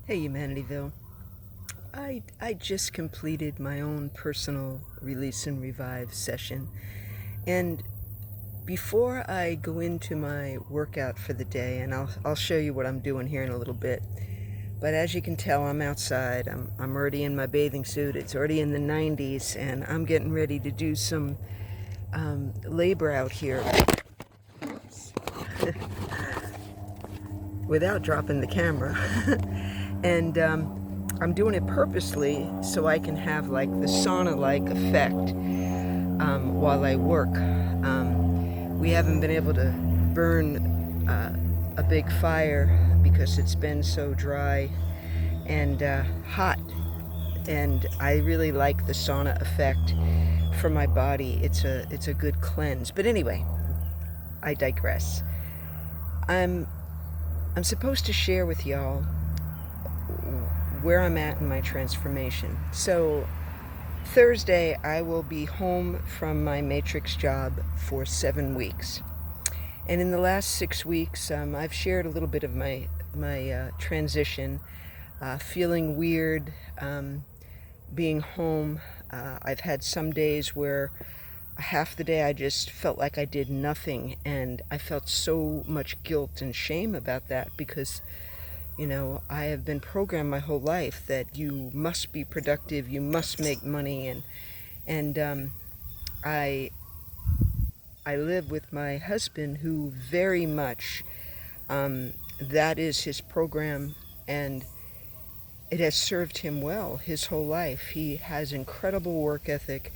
Hey Humanityville. I just completed my own personal release and revive session. And before I go into my workout for the day, and I'll show you what I'm doing here in a little bit. But as you can tell, I'm outside. I'm already in my bathing suit. It's already in the 90s, and I'm getting ready to do some labor out here without dropping the camera. And I'm doing it purposely so I can have like the sauna-like effect while I work. We haven't been able to burn a big fire because it's been so dry and hot. And I really like the sauna effect for my body. It's a good cleanse. But anyway, I digress. I'm I'm supposed to share with y'all where I'm at in my transformation. So Thursday, I will be home from my Matrix job for 7 weeks. And in the last 6 weeks, I've shared a little bit of my transition, feeling weird, being home. I've had some days where half the day I just felt like I did nothing, and I felt so much guilt and shame about that because I have been programmed my whole life that you must be productive, you must make money, and I I live with my husband who very much that is his program, and it has served him well his whole life. He has incredible work ethic,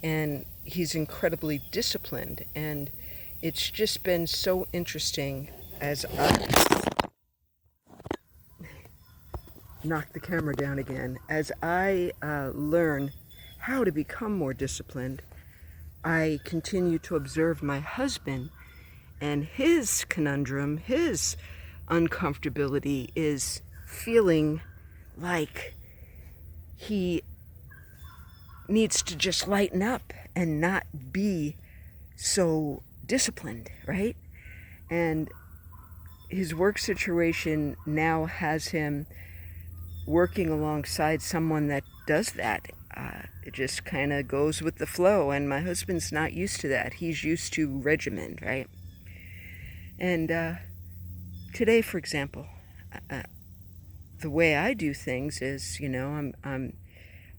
and he's incredibly disciplined, and it's just been so interesting as I knock the camera down again. As I learn how to become more disciplined, I continue to observe my husband, and his conundrum, his uncomfortability is feeling like he needs to just lighten up and not be so disciplined, right? And his work situation now has him working alongside someone that does that. It just kind of goes with the flow, and my husband's not used to that. He's used to regimen, right? And today, for example, the way I do things is,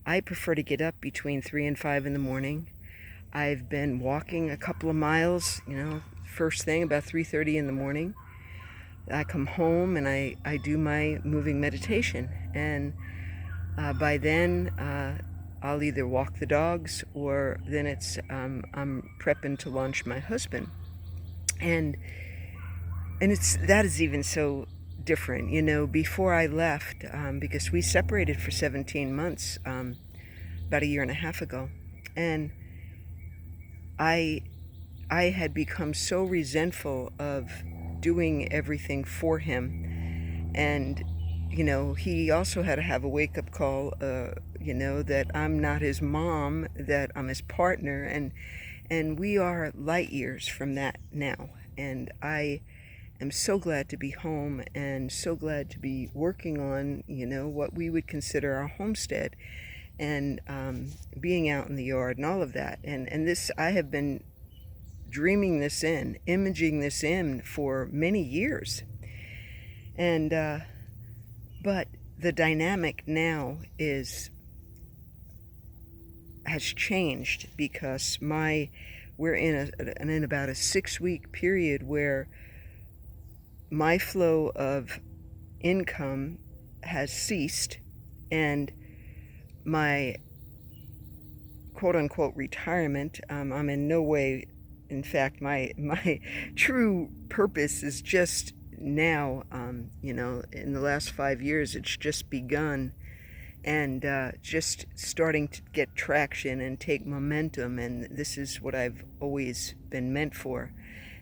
I prefer to get up between 3 and 5 in the morning. I've been walking a couple of miles, first thing about 3:30 in the morning. I come home and I do my moving meditation, and by then I'll either walk the dogs, or then it's I'm prepping to launch my husband, and it's that is even so different. Before I left, because we separated for 17 months about a year and a half ago, and I I had become so resentful of doing everything for him, and he also had to have a wake-up call, that I'm not his mom, that I'm his partner, and we are light years from that now. And I am so glad to be home and so glad to be working on, what we would consider our homestead, and being out in the yard and all of that. And this, I have been dreaming this in, imaging this in for many years. And but the dynamic now has changed because we're in about a 6 week period where my flow of income has ceased, and my quote unquote retirement, I'm in no way, in fact, my true purpose is just now, in the last 5 years, it's just begun, and just starting to get traction and take momentum, and this is what I've always been meant for.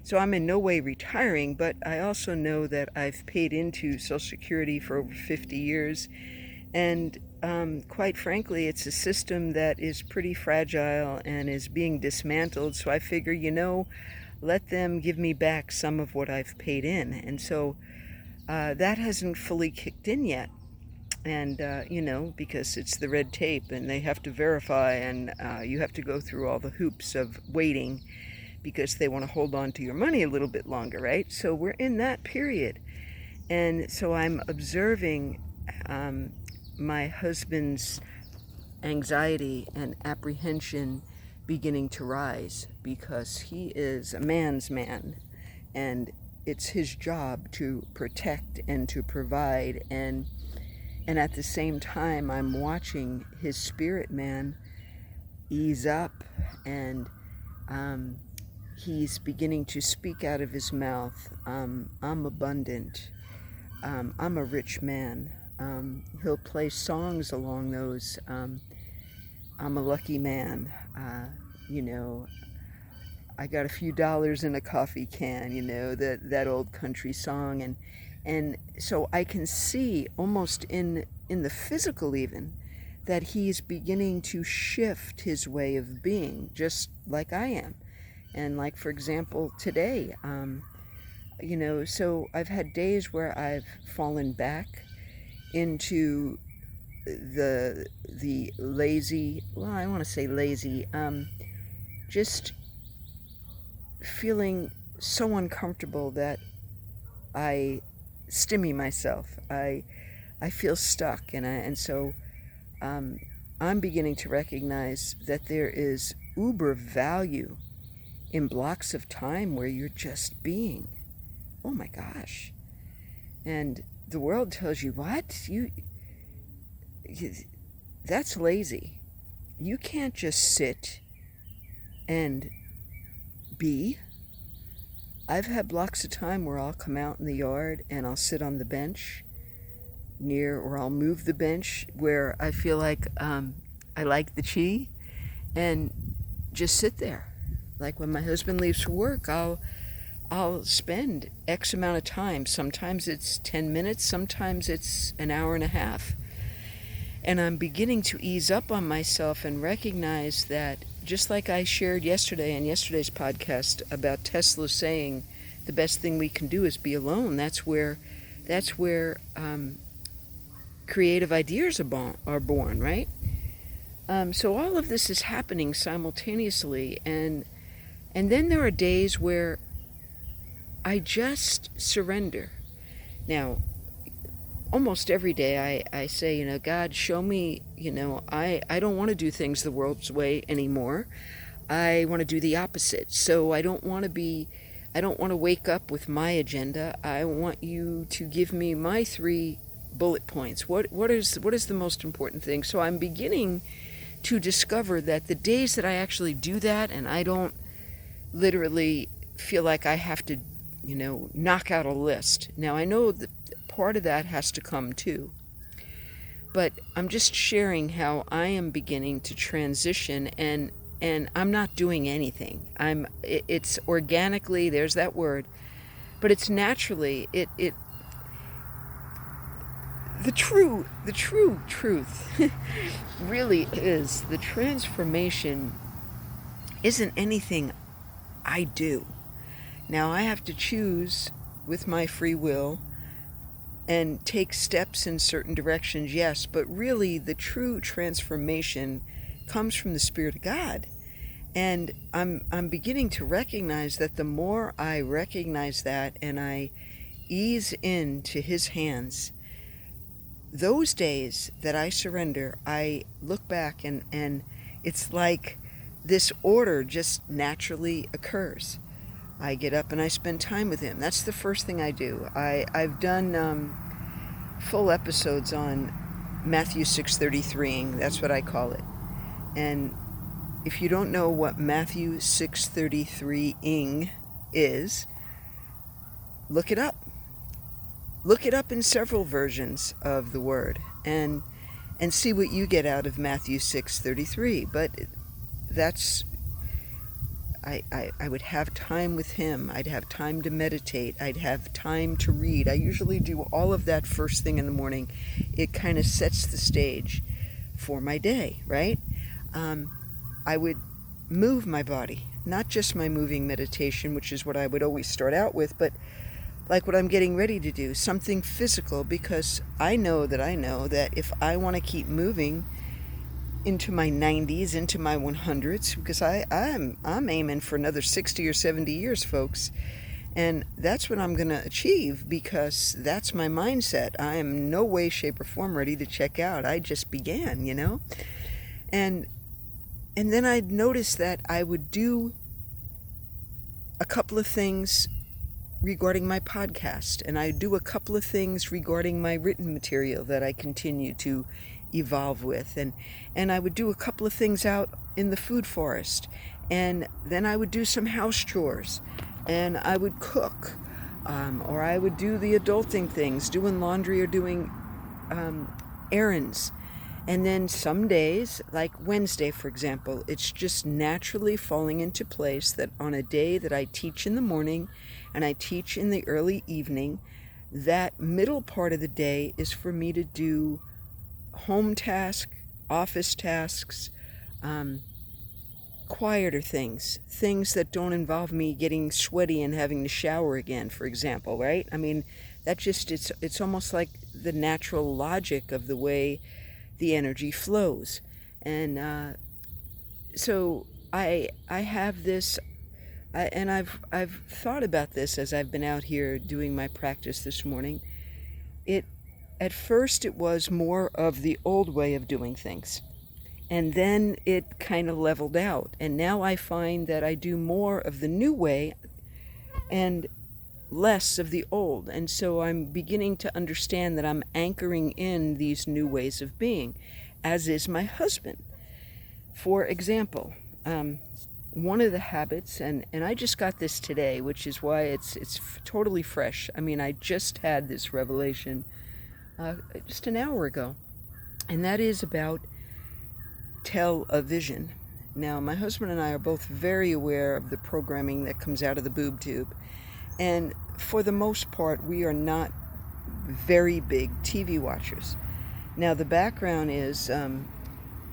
So I'm in no way retiring, but I also know that I've paid into Social Security for over 50 years, and quite frankly, it's a system that is pretty fragile and is being dismantled. So I figure, let them give me back some of what I've paid in. And so that hasn't fully kicked in yet. And, because it's the red tape and they have to verify, and you have to go through all the hoops of waiting because they want to hold on to your money a little bit longer, right? So we're in that period. And so I'm observing my husband's anxiety and apprehension beginning to rise because he is a man's man, and it's his job to protect and to provide, and at the same time I'm watching his spirit man ease up, and he's beginning to speak out of his mouth, I'm abundant, I'm a rich man. He'll play songs along those, I'm a lucky man, I got a few dollars in a coffee can, that old country song. And so I can see almost in the physical even that he's beginning to shift his way of being, just like I am. And like, for example, today, so I've had days where I've fallen back into the lazy, well, I want to say lazy, just feeling so uncomfortable that I stymie myself. I feel stuck, and so I'm beginning to recognize that there is uber value in blocks of time where you're just being. Oh my gosh. And the world tells you, what? That's lazy. You can't just sit and be. I've had blocks of time where I'll come out in the yard and I'll sit on the bench or I'll move the bench where I feel like I like the chi, and just sit there. Like when my husband leaves for work, I'll spend X amount of time. Sometimes it's 10 minutes, sometimes it's an hour and a half. And I'm beginning to ease up on myself and recognize that, just like I shared yesterday in yesterday's podcast about Tesla saying the best thing we can do is be alone. That's where creative ideas are born, right? So all of this is happening simultaneously, and then there are days where I just surrender. Now, almost every day I say, God, show me, I don't want to do things the world's way anymore. I want to do the opposite. So I don't want to wake up with my agenda. I want you to give me my 3 bullet points. What is the most important thing? So I'm beginning to discover that the days that I actually do that, and I don't literally feel like I have to, knock out a list. Now I know that part of that has to come too. But I'm just sharing how I am beginning to transition, and I'm not doing anything. It's organically, there's that word, but it's naturally, the true truth really is the transformation isn't anything I do. Now I have to choose with my free will and take steps in certain directions, yes, but really the true transformation comes from the Spirit of God. And I'm beginning to recognize that the more I recognize that and I ease into His hands, those days that I surrender, I look back and it's like this order just naturally occurs. I get up and I spend time with Him. That's the first thing I do. I've done full episodes on Matthew 6:33. That's what I call it. And if you don't know what Matthew 6:33 is, look it up. Look it up in several versions of the word and see what you get out of Matthew 6:33. But that's, I would have time with Him. I'd have time to meditate. I'd have time to read. I usually do all of that first thing in the morning. It kind of sets the stage for my day, right? I would move my body, not just my moving meditation, which is what I would always start out with, but like what I'm getting ready to do, something physical, because I know that if I want to keep moving into my 90s, into my 100s, because I'm aiming for another 60 or 70 years, folks. And that's what I'm going to achieve, because that's my mindset. I am no way, shape, or form ready to check out. I just began, And and then I'd notice that I would do a couple of things regarding my podcast, and I do a couple of things regarding my written material that I continue to evolve with, and I would do a couple of things out in the food forest, and then I would do some house chores, and I would cook, or I would do the adulting things, doing laundry or doing errands. And then some days, like Wednesday, for example, it's just naturally falling into place that on a day that I teach in the morning and I teach in the early evening, that middle part of the day is for me to do home tasks, office tasks, quieter things that don't involve me getting sweaty and having to shower again, for example, right? I mean, it's almost like the natural logic of the way the energy flows. And so I have this, and I've thought about this as I've been out here doing my practice this morning. At first it was more of the old way of doing things, and then it kind of leveled out, and now I find that I do more of the new way and less of the old. And so I'm beginning to understand that I'm anchoring in these new ways of being, as is my husband. For example, one of the habits, and I just got this today, which is why it's totally fresh. I mean, I just had this revelation just an hour ago, and that is about television. Now, my husband and I are both very aware of the programming that comes out of the boob tube. And for the most part, we are not very big TV watchers. Now, the background is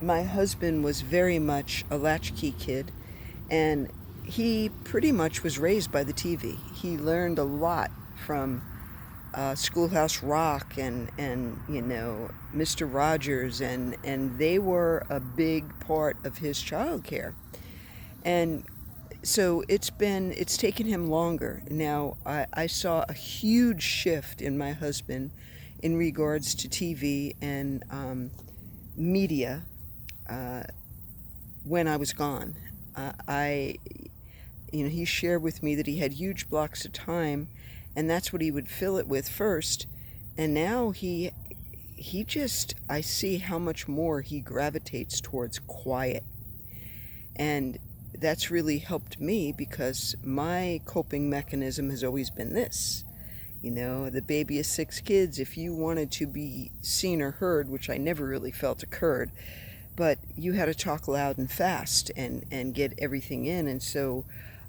my husband was very much a latchkey kid, and he pretty much was raised by the TV. He learned a lot from Schoolhouse Rock and Mr. Rogers, and they were a big part of his childcare. And so it's taken him longer. Now, I saw a huge shift in my husband in regards to TV and media when I was gone. He shared with me that he had huge blocks of time, and that's what he would fill it with first. And now he just, I see how much more he gravitates towards quiet. And that's really helped me, because my coping mechanism has always been this. The baby of 6 kids, if you wanted to be seen or heard, which I never really felt occurred, but you had to talk loud and fast and get everything in. And so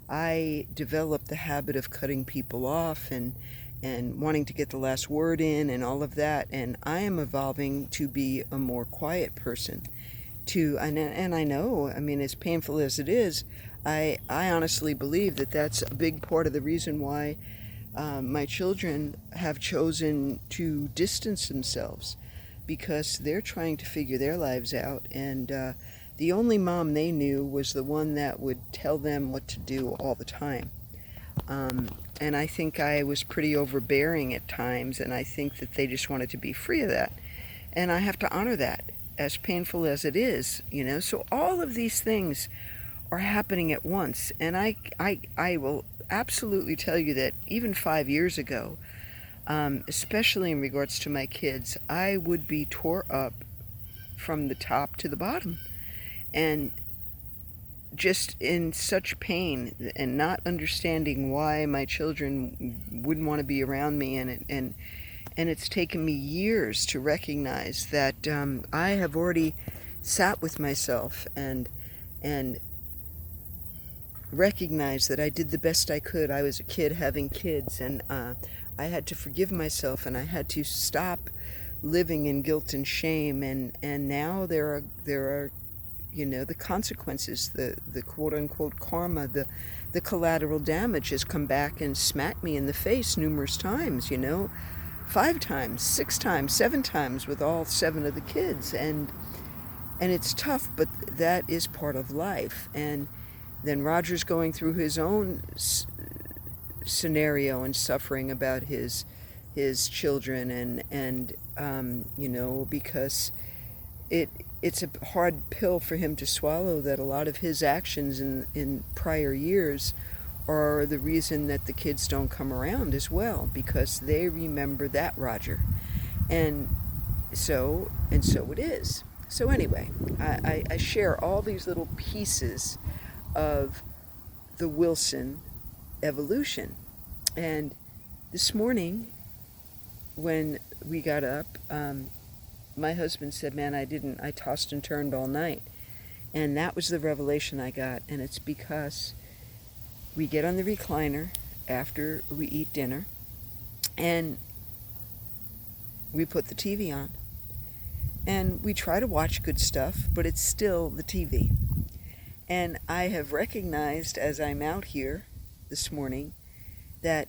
I developed the habit of cutting people off and wanting to get the last word in and all of that. And I am evolving to be a more quiet person. And I know, I mean, as painful as it is, I honestly believe that that's a big part of the reason why my children have chosen to distance themselves, because they're trying to figure their lives out, and the only mom they knew was the one that would tell them what to do all the time. And I think I was pretty overbearing at times, and I think that they just wanted to be free of that. And I have to honor that, as painful as it is, So all of these things are happening at once. And I will absolutely tell you that even 5 years ago, especially in regards to my kids, I would be tore up from the top to the bottom, and just in such pain and not understanding why my children wouldn't want to be around me. And it's taken me years to recognize that I have already sat with myself and recognized that I did the best I could. I was a kid having kids, and I had to forgive myself, and I had to stop living in guilt and shame. And now there are the consequences, the quote-unquote karma, the collateral damage has come back and smacked me in the face numerous times, 5 times, 6 times, 7 times with all 7 of the kids. And it's tough, but that is part of life. And then Roger's going through his own scenario and suffering about his children, and because it's a hard pill for him to swallow, that a lot of his actions in prior years are the reason that the kids don't come around as well, because they remember that Roger. And so it is. So anyway, I share all these little pieces of the Wilson evolution. And this morning, when we got up, my husband said, man, I tossed and turned all night. And that was the revelation I got. And it's because we get on the recliner after we eat dinner, and we put the TV on. And we try to watch good stuff, but it's still the TV. And I have recognized as I'm out here this morning that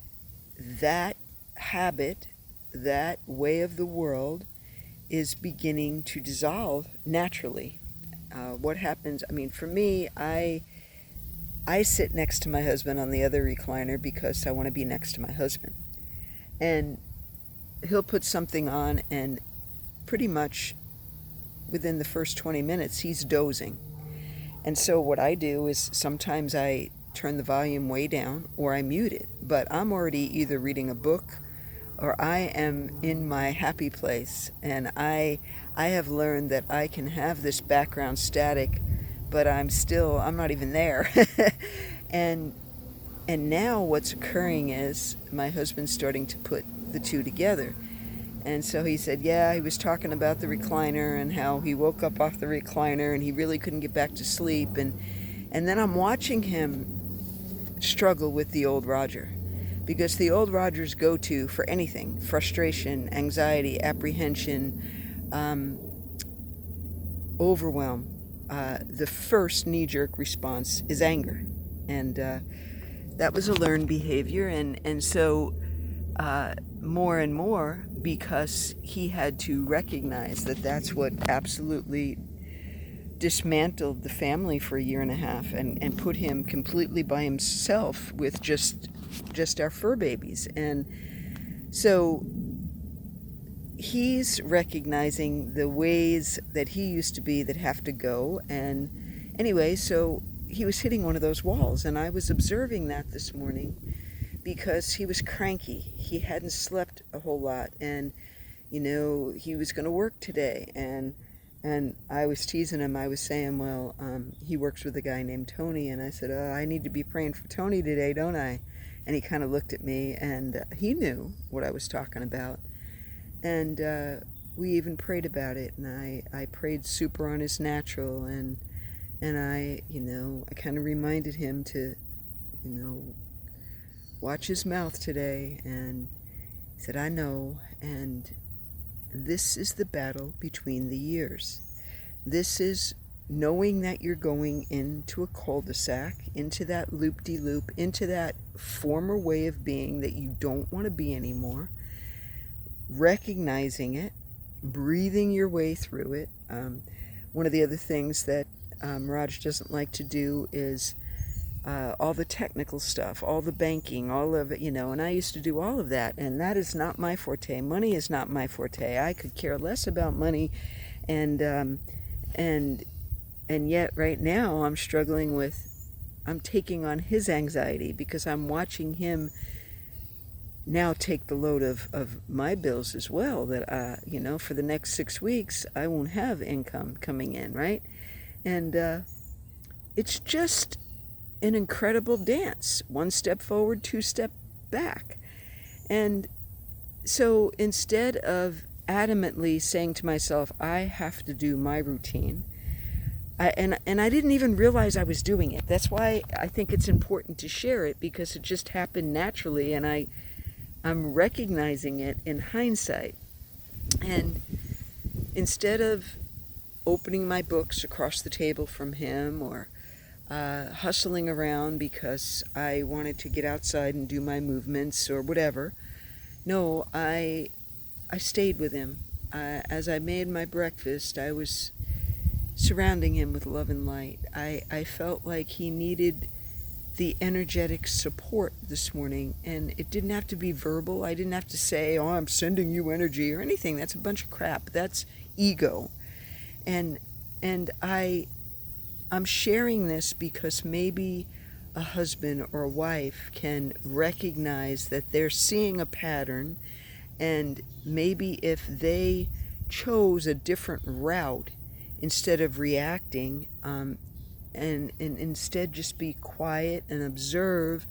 habit, that way of the world, is beginning to dissolve naturally. What happens, for me, I sit next to my husband on the other recliner because I want to be next to my husband. And he'll put something on, and pretty much within the first 20 minutes, he's dozing. And so what I do is sometimes I turn the volume way down or I mute it. But I'm already either reading a book or I am in my happy place. And I have learned that I can have this background static, but I'm not even there. And now what's occurring is my husband's starting to put the two together. And so he said, yeah, he was talking about the recliner and how he woke up off the recliner and he really couldn't get back to sleep. And then I'm watching him struggle with the old Roger, because the old Roger's go-to for anything, frustration, anxiety, apprehension, overwhelm, the first knee-jerk response is anger. And that was a learned behavior. And so more and more, because he had to recognize that that's what absolutely dismantled the family for a year and a half and put him completely by himself with just our fur babies. And so he's recognizing the ways that he used to be that have to go. And anyway, so he was hitting one of those walls, and I was observing that this morning because he was cranky. He hadn't slept a whole lot, and he was going to work today, and I was teasing him. I was saying, well, he works with a guy named Tony, and I said, I need to be praying for Tony today, don't I? And he kind of looked at me, and he knew what I was talking about, and we even prayed about it, and I prayed super on his natural, and I kind of reminded him to watch his mouth today, and he said, I know. And this is the battle between the years. This is knowing that you're going into a cul-de-sac, into that loop-de-loop, into that former way of being that you don't want to be anymore, recognizing it, breathing your way through it. One of the other things that Raj doesn't like to do is all the technical stuff, all the banking, all of it, and I used to do all of that, and that is not my forte. Money is not my forte. I could care less about money, and yet right now I'm struggling I'm taking on his anxiety because I'm watching him now take the load of my bills as well, that for the next 6 weeks I won't have income coming in, right? And it's just an incredible dance. 1 step forward, 2 step back. And so instead of adamantly saying to myself, I have to do my routine, and I didn't even realize I was doing it. That's why I think it's important to share it, because it just happened naturally, and I'm recognizing it in hindsight. And instead of opening my books across the table from him, or hustling around because I wanted to get outside and do my movements or whatever. No, I stayed with him. As I made my breakfast, I was surrounding him with love and light. I felt like he needed the energetic support this morning, and it didn't have to be verbal. I didn't have to say, oh, I'm sending you energy or anything. That's a bunch of crap. That's ego. And I'm sharing this because maybe a husband or a wife can recognize that they're seeing a pattern, and maybe if they chose a different route instead of reacting, and instead just be quiet and observe,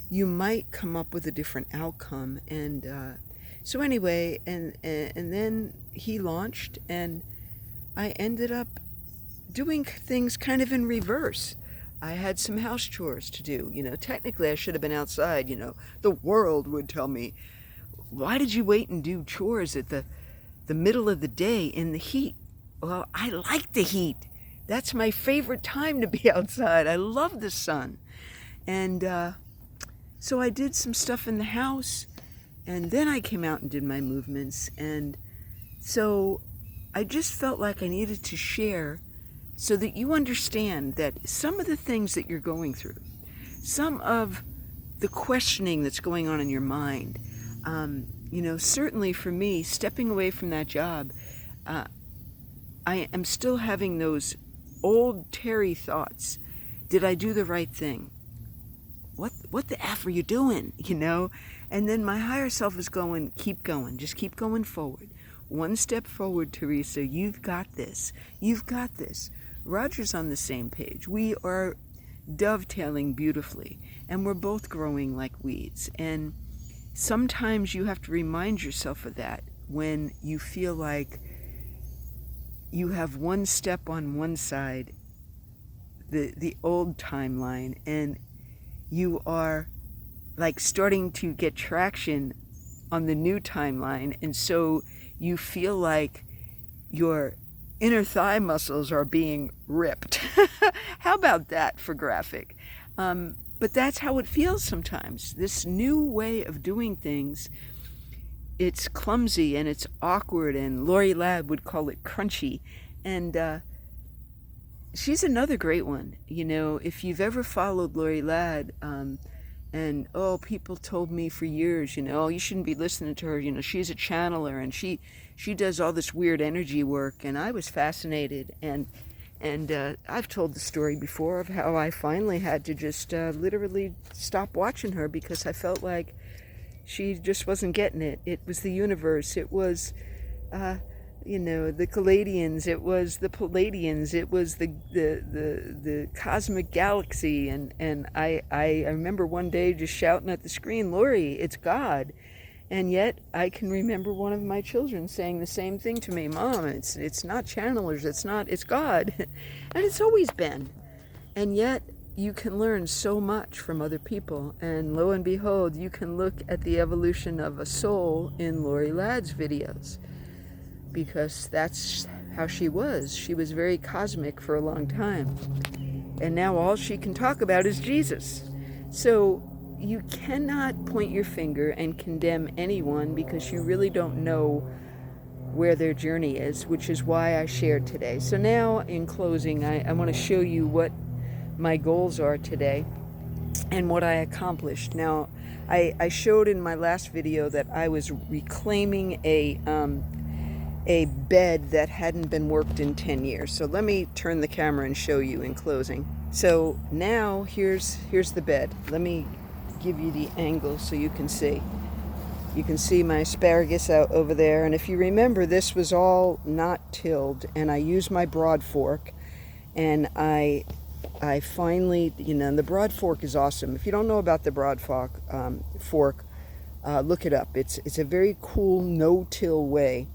you might come up with a different outcome. And so anyway, and then he launched, and I ended up doing things kind of in reverse. I had some house chores to do. Technically I should have been outside. The world would tell me, why did you wait and do chores at the middle of the day in the heat? Well, I like the heat. That's my favorite time to be outside. I love the sun. And so I did some stuff in the house, and then I came out and did my movements. And so I just felt like I needed to share so that you understand that some of the things that you're going through, some of the questioning that's going on in your mind, certainly for me, stepping away from that job, I am still having those old Terry thoughts. Did I do the right thing? What the F are you doing? And then my higher self is going, keep going, just keep going forward. One step forward, Teresa. You've got this. You've got this. Roger's on the same page. We are dovetailing beautifully, and we're both growing like weeds. And sometimes you have to remind yourself of that when you feel like you have one step on one side, the old timeline, and you are like starting to get traction on the new timeline, and so you feel like your inner thigh muscles are being ripped. How about that for graphic? But that's how it feels sometimes. This new way of doing things, it's clumsy and it's awkward, and Lori Ladd would call it crunchy. And she's another great one. If you've ever followed Lori Ladd, and people told me for years, you shouldn't be listening to her. She's a channeler, and she does all this weird energy work. And I was fascinated, and I've told the story before of how I finally had to just literally stop watching her because I felt like she just wasn't getting it. It was the universe. It was, the Caladians. It was the Palladians. It was the cosmic galaxy. And I remember one day just shouting at the screen, Lori, it's God. And yet I can remember one of my children saying the same thing to me, Mom, it's not channelers, it's God. And it's always been. And yet you can learn so much from other people. And lo and behold, you can look at the evolution of a soul in Lori Ladd's videos, because that's how she was. She was very cosmic for a long time. And now all she can talk about is Jesus. So you cannot point your finger and condemn anyone because you really don't know where their journey is, which is why I shared today. So now, in closing, I want to show you what my goals are today and what I accomplished. Now, I showed in my last video that I was reclaiming a bed that hadn't been worked in 10 years. So let me turn the camera and show you in closing. So now here's the bed. Let me give you the angle so you can see. You can see my asparagus out over there, and if you remember, this was all not tilled, and I used my broad fork, and I finally, the broad fork is awesome. If you don't know about the broad fork, look it up. It's a very cool no-till way.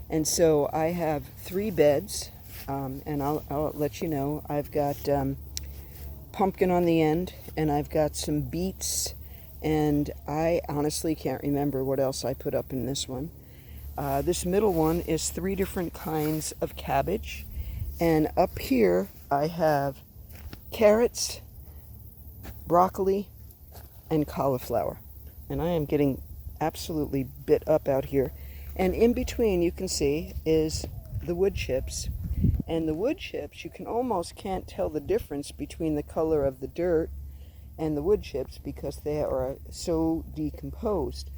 And so I have 3 beds, and I'll let you know. I've got pumpkin on the end, and I've got some beets, and I honestly can't remember what else I put up in this one. This middle one is 3 different kinds of cabbage, And up here I have carrots, broccoli, and cauliflower. And I am getting absolutely bit up out here. And in between, you can see, is the wood chips. And the wood chips, you can almost can't tell the difference between the color of the dirt and the wood chips because they are so decomposed.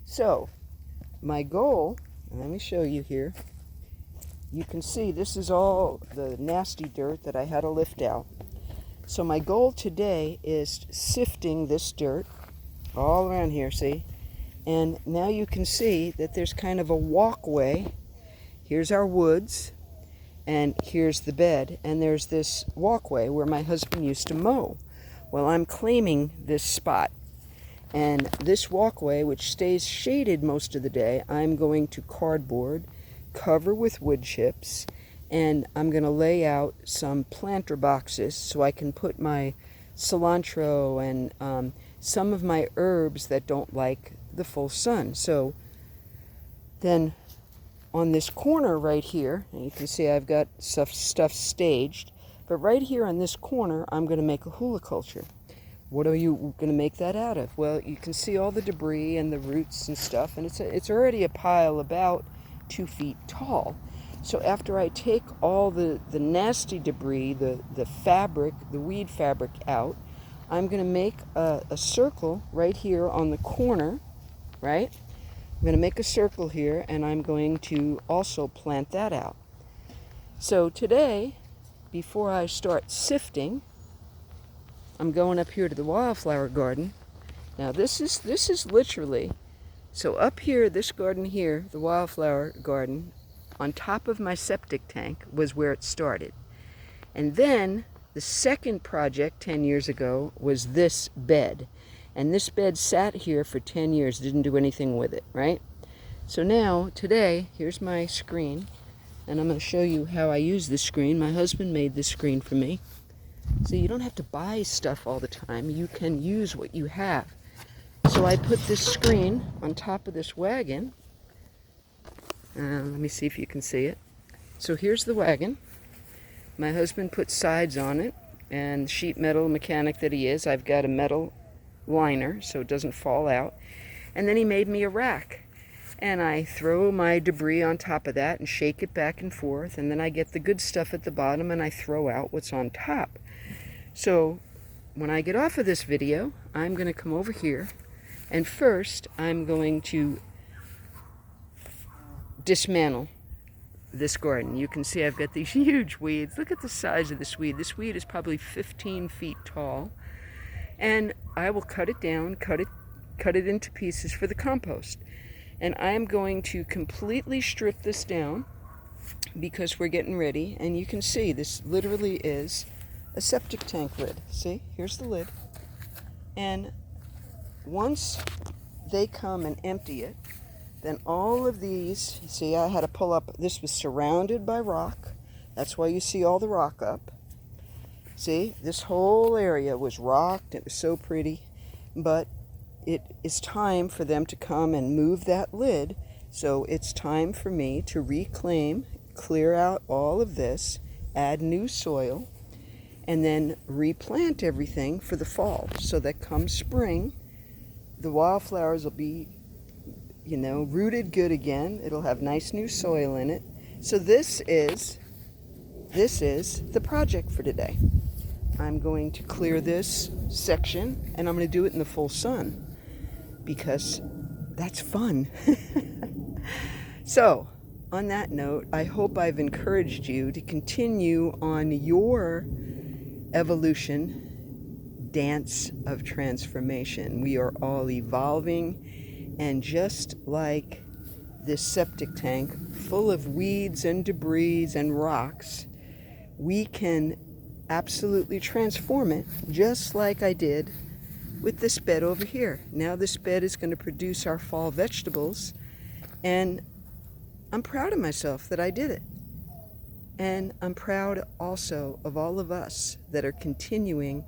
So my goal, let me show you here. You can see this is all the nasty dirt that I had to lift out. So my goal today is sifting this dirt all around here, see? And now you can see that there's kind of a walkway. Here's our woods, and here's the bed, and there's this walkway where my husband used to mow. Well, I'm claiming this spot. And this walkway, which stays shaded most of the day, I'm going to cardboard, cover with wood chips, and I'm going to lay out some planter boxes so I can put my cilantro and some of my herbs that don't like the full sun. So then on this corner right here, and you can see I've got stuff staged, but right here on this corner I'm going to make a huliculture. What are you going to make that out of? Well, you can see all the debris and the roots and stuff, and it's already a pile about 2 feet tall. So after I take all the nasty debris, the fabric, the weed fabric out, I'm going to make a circle right here on the corner, right? I'm going to make a circle here, and I'm going to also plant that out. So today, before I start sifting, I'm going up here to the wildflower garden. Now this is literally, so up here, this garden here, the wildflower garden, on top of my septic tank was where it started. And then the second project 10 years ago was this bed. And this bed sat here for 10 years, didn't do anything with it, right? So now, today, here's my screen, and I'm going to show you how I use this screen. My husband made this screen for me. So you don't have to buy stuff all the time. You can use what you have. So I put this screen on top of this wagon. Let me see if you can see it. So here's the wagon. My husband put sides on it, and sheet metal mechanic that he is, I've got a metal liner so it doesn't fall out. And then he made me a rack. And I throw my debris on top of that and shake it back and forth, and then I get the good stuff at the bottom and I throw out what's on top. So when I get off of this video, I'm going to come over here, and first I'm going to dismantle this garden. You can see I've got these huge weeds. Look at the size of this weed. This weed is probably 15 feet tall, and I will cut it down, cut it into pieces for the compost. And I am going to completely strip this down because we're getting ready, and you can see this literally is a septic tank lid. See, here's the lid. And once they come and empty it, then all of these, see, I had to pull up, this was surrounded by rock. That's why you see all the rock up. See, this whole area was rocked. It was so pretty. But it is time for them to come and move that lid. So it's time for me to reclaim, clear out all of this, add new soil, and then replant everything for the fall, so that come spring, the wildflowers will be, rooted good again. It'll have nice new soil in it. So this is the project for today. I'm going to clear this section, and I'm going to do it in the full sun because that's fun. So, on that note, I hope I've encouraged you to continue on your evolution dance of transformation. We are all evolving, and just like this septic tank full of weeds and debris and rocks, we can absolutely transform it, just like I did with this bed over here. Now this bed is going to produce our fall vegetables, and I'm proud of myself that I did it. And I'm proud also of all of us that are continuing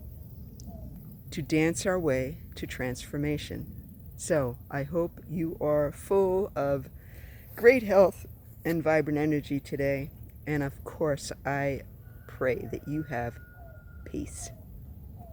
to dance our way to transformation. So I hope you are full of great health and vibrant energy today. And of course, I pray that you have peace.